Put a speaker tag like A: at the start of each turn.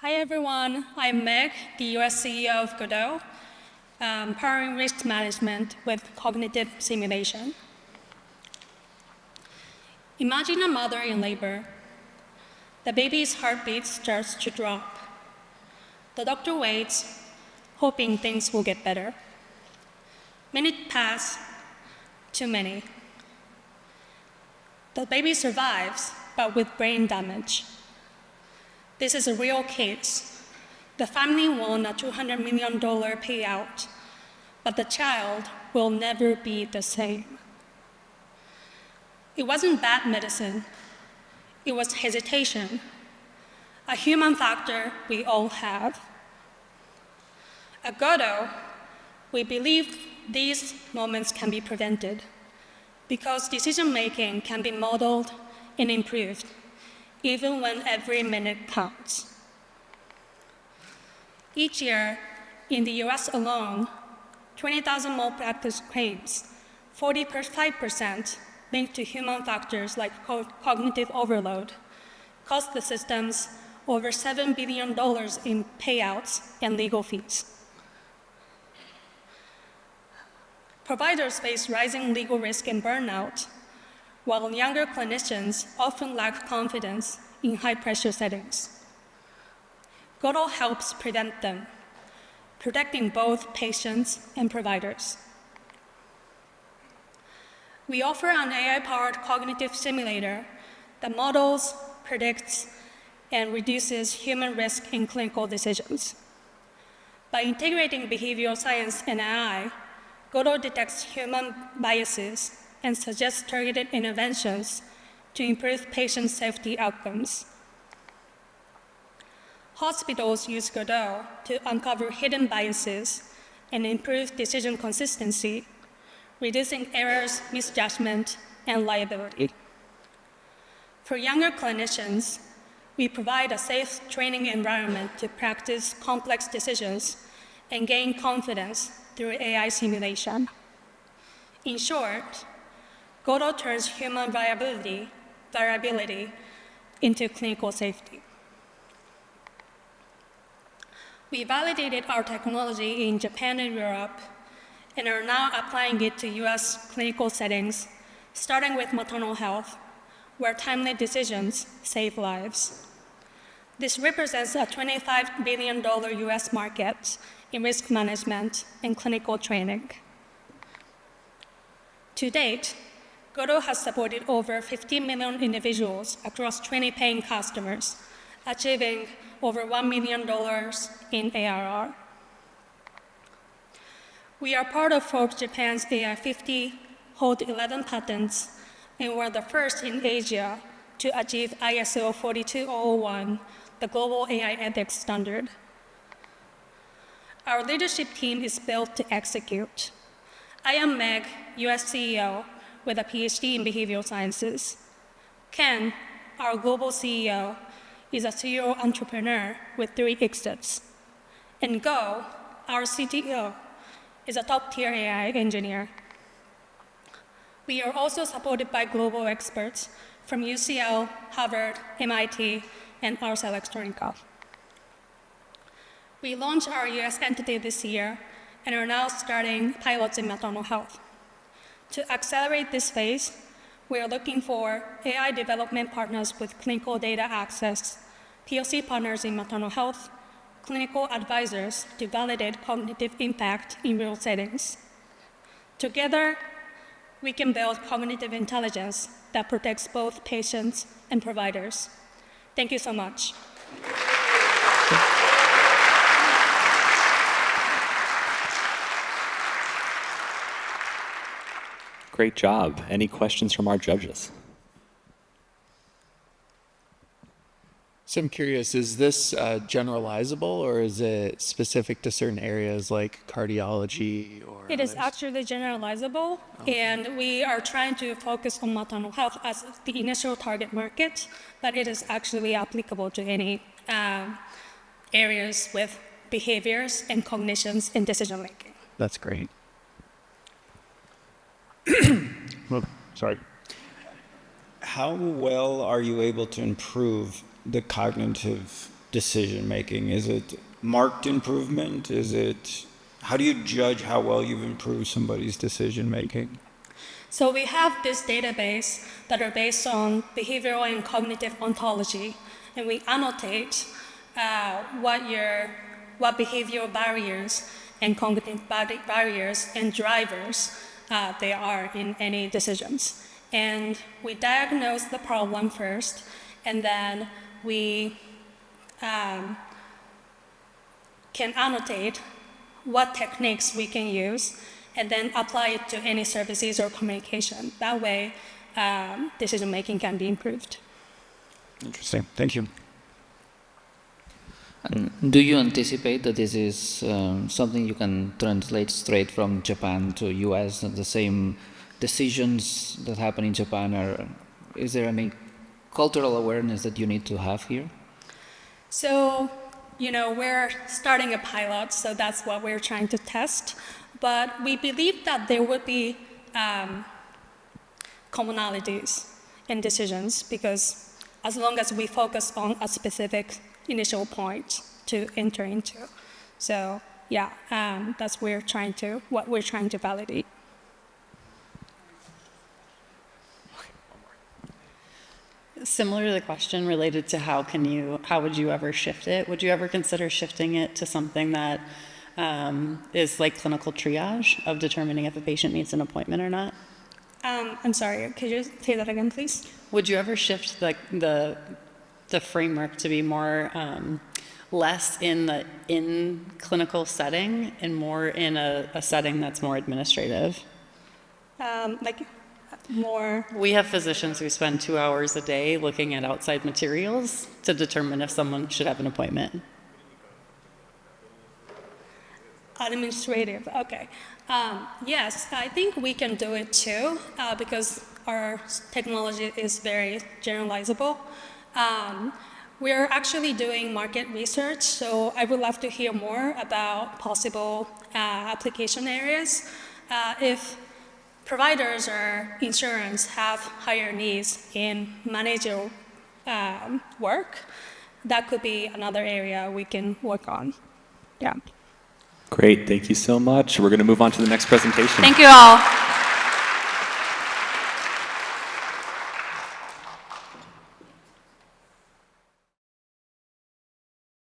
A: Hi everyone, I'm Meg, the US CEO of Godot, powering risk management with cognitive simulation. Imagine a mother in labor. The baby's heartbeat starts to drop. The doctor waits, hoping things will get better. Minutes pass, too many. The baby survives, but with brain damage. This is a real case. The family won a $200 million payout, but the child will never be the same. It wasn't bad medicine. It was hesitation, a human factor we all have. At Godot, we believe these moments can be prevented because decision-making can be modeled and improved, even when every minute counts. Each year, in the US alone, 20,000 malpractice claims, 45% linked to human factors like cognitive overload, cost the systems over $7 billion in payouts and legal fees. Providers face rising legal risk and burnout, while younger clinicians often lack confidence in high-pressure settings. Godot helps prevent them, protecting both patients and providers. We offer an AI-powered cognitive simulator that models, predicts, and reduces human risk in clinical decisions. By integrating behavioral science and AI, Godot detects human biases and suggests targeted interventions to improve patient safety outcomes. Hospitals use Godot to uncover hidden biases and improve decision consistency, reducing errors, misjudgment, and liability. For younger clinicians, we provide a safe training environment to practice complex decisions and gain confidence through AI simulation. In short, Godot turns human variability into clinical safety. We validated our technology in Japan and Europe and are now applying it to US clinical settings, starting with maternal health, where timely decisions save lives. This represents a $25 billion US market in risk management and clinical training. To date, Godot has supported over 15 million individuals across 20 paying customers, achieving over $1 million in ARR. We are part of Forbes Japan's AI 50, hold 11 patents, and we're the first in Asia to achieve ISO 42001, the global AI ethics standard. Our leadership team is built to execute. I am Meg, US CEO, with a PhD in behavioral sciences. Ken, our global CEO, is a serial entrepreneur with 3 exits. And Go, our CTO, is a top-tier AI engineer. We are also supported by global experts from UCL, Harvard, MIT, and Ars Electronica. We launched our US entity this year and are now starting pilots in maternal health. To accelerate this phase, we are looking for AI development partners with clinical data access, POC partners in maternal health, clinical advisors to validate cognitive impact in real settings. Together, we can build cognitive intelligence that protects both patients and providers. Thank you so much.
B: Great job. Any questions from our judges?
C: So I'm curious, is this generalizable or is it specific to certain areas like cardiology or
A: It is
C: others?
A: actually generalizable, and we are trying to focus on maternal health as the initial target market, but it is actually applicable to any areas with behaviors and cognitions and decision making.
C: That's great.
D: Well, sorry. How well are you able to improve the cognitive
E: decision making? Is it marked improvement? How do you judge how well you've improved somebody's decision making?
A: So we have this database that are based on behavioral and cognitive ontology, and we annotate what behavioral barriers and cognitive barriers and drivers they are in any decisions. And we diagnose the problem first, and then we can annotate what techniques we can use, and then apply it to any services or communication. That way, decision-making can be improved.
D: Interesting. Thank you.
F: And do you anticipate that this is something you can translate straight from Japan to US, and the same decisions that happen in Japan is there any cultural awareness that you need to have here?
A: So, we're starting a pilot, so that's what we're trying to test. But we believe that there would be commonalities in decisions, because as long as we focus on a specific initial point to enter into. So, yeah, that's what we're trying to validate.
G: Similar to the question related to how would you ever shift it? Would you ever consider shifting it to something that is like clinical triage of determining if a patient needs an appointment or not?
A: I'm sorry, could you say that again, please?
G: Would you ever shift the framework to be more less in clinical setting and more in a setting that's more administrative?
A: We
G: have physicians who spend 2 hours a day looking at outside materials to determine if someone should have an appointment.
A: Administrative, okay. Yes, I think we can do it too, because our technology is very generalizable. We're actually doing market research, so I would love to hear more about possible application areas. If providers or insurance have higher needs in managerial work, that could be another area we can work on. Yeah.
B: Great, thank you so much. We're going to move on to the next presentation.
H: Thank you all.